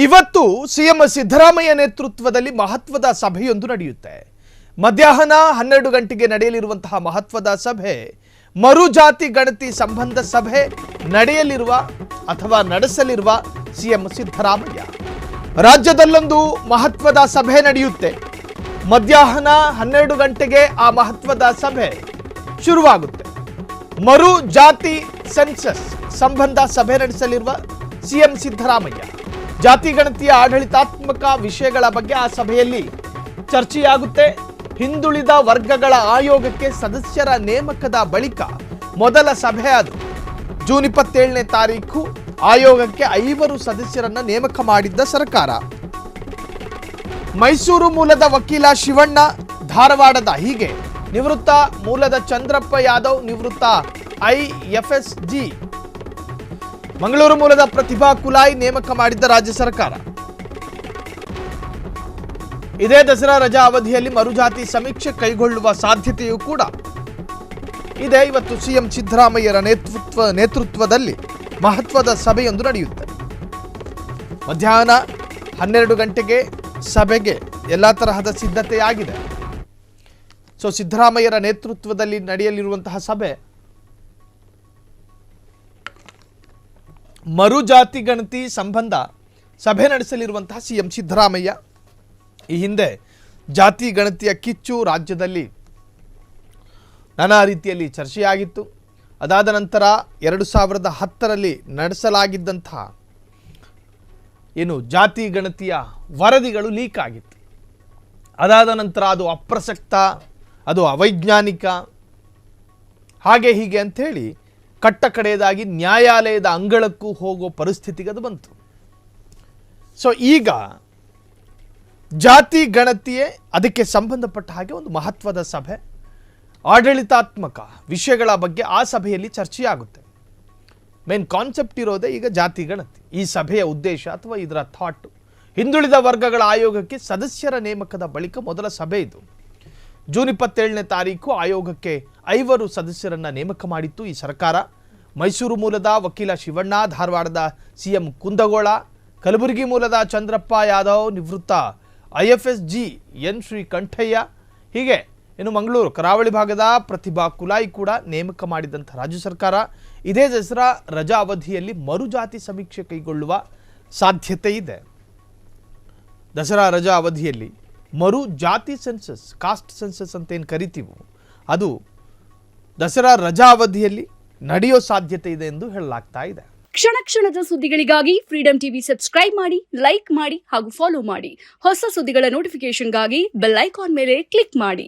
ಇವತ್ತು ಸಿಎಂ ಸಿದ್ದರಾಮಯ್ಯ ನೇತೃತ್ವದಲ್ಲಿ ಮಹತ್ವದ ಸಭೆಯೊಂದು ನಡೆಯುತ್ತೆ. ಮಧ್ಯಾಹ್ನ 12 ಗಂಟೆಗೆ ನಡೆಯಲಿರುವಂತಹ ಮಹತ್ವದ ಸಭೆ ಮರು ಜಾತಿ ಗಣತಿ ಸಂಬಂಧ ಸಭೆ ನಡೆಯಲಿರುವ ಅಥವಾ ನಡೆಸಲಿರುವ ಸಿಎಂ ಸಿದ್ದರಾಮಯ್ಯ. ರಾಜ್ಯದಲ್ಲೊಂದು ಮಹತ್ವದ ಸಭೆ ನಡೆಯುತ್ತೆ. ಮಧ್ಯಾಹ್ನ 12 ಗಂಟೆಗೆ ಆ ಮಹತ್ವದ ಸಭೆ ಶುರುವಾಗುತ್ತೆ. ಮರು ಜಾತಿ ಸೆನ್ಸಸ್ ಸಂಬಂಧ ಸಭೆ ನಡೆಸಲಿರುವ ಸಿಎಂ ಸಿದ್ದರಾಮಯ್ಯ. ಜಾತಿ ಗಣತಿಯ ಆಡಳಿತಾತ್ಮಕ ವಿಷಯಗಳ ಬಗ್ಗೆ ಆ ಸಭೆಯಲ್ಲಿ ಚರ್ಚೆಯಾಗುತ್ತೆ. ಹಿಂದುಳಿದ ವರ್ಗಗಳ ಆಯೋಗಕ್ಕೆ ಸದಸ್ಯರ ನೇಮಕದ ಬಳಿಕ ಮೊದಲ ಸಭೆ ಅದು. ಜೂನ್ 27ನೇ ತಾರೀಕು ಆಯೋಗಕ್ಕೆ 5 ಸದಸ್ಯರನ್ನ ನೇಮಕ ಮಾಡಿದ್ದ ಸರ್ಕಾರ. ಮೈಸೂರು ಮೂಲದ ವಕೀಲ ಶಿವಣ್ಣ, ಧಾರವಾಡದ ಹೀಗೆ ನಿವೃತ್ತ ಮೂಲದ ಚಂದ್ರಪ್ಪ ಯಾದವ್, ನಿವೃತ್ತ IFSG, ಮಂಗಳೂರು ಮೂಲದ ಪ್ರತಿಭಾ ಕುಲಾಯ್ ನೇಮಕ ಮಾಡಿದ್ದ ರಾಜ್ಯ ಸರ್ಕಾರ. ಇದೇ ದಸರಾ ರಜಾ ಅವಧಿಯಲ್ಲಿ ಮರುಜಾತಿ ಸಮೀಕ್ಷೆ ಕೈಗೊಳ್ಳುವ ಸಾಧ್ಯತೆಯೂ ಕೂಡ ಇದೆ. ಇವತ್ತು ಸಿಎಂ ಸಿದ್ದರಾಮಯ್ಯರ ನೇತೃತ್ವದಲ್ಲಿ ಮಹತ್ವದ ಸಭೆಯೊಂದು ನಡೆಯುತ್ತೆ. ಮಧ್ಯಾಹ್ನ 12 ಗಂಟೆಗೆ ಸಭೆಗೆ ಎಲ್ಲ ತರಹದ ಸಿದ್ಧತೆಯಾಗಿದೆ. ಸೊ ಸಿದ್ದರಾಮಯ್ಯರ ನೇತೃತ್ವದಲ್ಲಿ ನಡೆಯಲಿರುವಂತಹ ಸಭೆ ಮರು ಜಾತಿ ಗಣತಿ ಸಂಬಂಧ ಸಭೆ ನಡೆಸಲಿರುವಂತಹ ಸಿಎಂ ಸಿದ್ದರಾಮಯ್ಯ. ಈ ಹಿಂದೆ ಜಾತಿ ಗಣತಿಯ ಕಿಚ್ಚು ರಾಜ್ಯದಲ್ಲಿ ನಾನಾ ರೀತಿಯಲ್ಲಿ ಚರ್ಚೆಯಾಗಿತ್ತು. ಅದಾದ ನಂತರ 2010ರಲ್ಲಿ ನಡೆಸಲಾಗಿದ್ದಂತಹ ಜಾತಿ ಗಣತಿಯ ವರದಿಗಳು ಲೀಕ್ ಆಗಿತ್ತು. ಅದಾದ ನಂತರ ಅದು ಅಪ್ರಸಕ್ತ, ಅದು ಅವೈಜ್ಞಾನಿಕ, ಹಾಗೆ ಹೀಗೆ ಅಂಥೇಳಿ ಕಟ್ಟ ಕಡೆಯದಾಗಿ ನ್ಯಾಯಾಲಯದ ಅಂಗಳಕ್ಕೂ ಹೋಗೋ ಪರಿಸ್ಥಿತಿಗೆ ಅದು ಬಂತು. ಸೊ ಈಗ ಜಾತಿ ಗಣತಿಯೇ ಅದಕ್ಕೆ ಸಂಬಂಧಪಟ್ಟ ಹಾಗೆ ಒಂದು ಮಹತ್ವದ ಸಭೆ, ಆಡಳಿತಾತ್ಮಕ ವಿಷಯಗಳ ಬಗ್ಗೆ ಆ ಸಭೆಯಲ್ಲಿ ಚರ್ಚೆಯಾಗುತ್ತೆ. ಮೇನ್ ಕಾನ್ಸೆಪ್ಟ್ ಇರೋದೇ ಈಗ ಜಾತಿ ಗಣತಿ. ಈ ಸಭೆಯ ಉದ್ದೇಶ ಅಥವಾ ಇದರ ಥಾಟ್ ಹಿಂದುಳಿದ ವರ್ಗಗಳ ಆಯೋಗಕ್ಕೆ ಸದಸ್ಯರ ನೇಮಕದ ಬಳಿಕ ಮೊದಲ ಸಭೆ ಇದು. ಜೂನ್ 27ನೇ ತಾರೀಕು ಆಯೋಗಕ್ಕೆ 5 ಸದಸ್ಯರನ್ನ ನೇಮಕ ಮಾಡಿತ್ತು ಈ ಸರ್ಕಾರ. ಮೈಸೂರು ಮೂಲದ ವಕೀಲ ಶಿವಣ್ಣ, ಧಾರವಾಡದ CM ಕುಂದಗೋಳ, ಕಲಬುರಗಿ ಮೂಲದ ಚಂದ್ರಪ್ಪ ಯಾದವ್, ನಿವೃತ್ತ IFSG ಎನ್ ಶ್ರೀಕಂಠಯ್ಯ, ಹೀಗೆ ಇನ್ನು ಮಂಗಳೂರು ಕರಾವಳಿ ಭಾಗದ ಪ್ರತಿಭಾ ಕುಲಾಯಿ ಕೂಡ ನೇಮಕ ಮಾಡಿದಂಥ ರಾಜ್ಯ ಸರ್ಕಾರ. ಇದೇ ದಸರಾ ರಜಾ ಅವಧಿಯಲ್ಲಿ ಮರುಜಾತಿ ಸಮೀಕ್ಷೆ ಕೈಗೊಳ್ಳುವ ಸಾಧ್ಯತೆ ಇದೆ. ದಸರಾ ರಜಾ ಅವಧಿಯಲ್ಲಿ ಮರು ಜಾತಿ ಸೆನ್ಸಸ್, ಕಾಸ್ಟ್ ಸೆನ್ಸಸ್ ಅಂತ ಏನು ಕರಿತೀವೋ ಅದು ದಸರಾ ರಜಾ ಅವಧಿಯಲ್ಲಿ ನಡೆಯೋ ಸಾಧ್ಯತೆ ಇದೆ ಎಂದು ಹೇಳಲಾಗ್ತಾ ಇದೆ. ಕ್ಷಣ ಕ್ಷಣದ ಸುದ್ದಿಗಳಿಗಾಗಿ ಫ್ರೀಡಂ ಟಿವಿ ಸಬ್ಸ್ಕ್ರೈಬ್ ಮಾಡಿ, ಲೈಕ್ ಮಾಡಿ ಹಾಗೂ ಫಾಲೋ ಮಾಡಿ. ಹೊಸ ಸುದ್ದಿಗಳ ನೋಟಿಫಿಕೇಶನ್ಗಾಗಿ ಬೆಲ್ ಐಕಾನ್ ಮೇಲೆ ಕ್ಲಿಕ್ ಮಾಡಿ.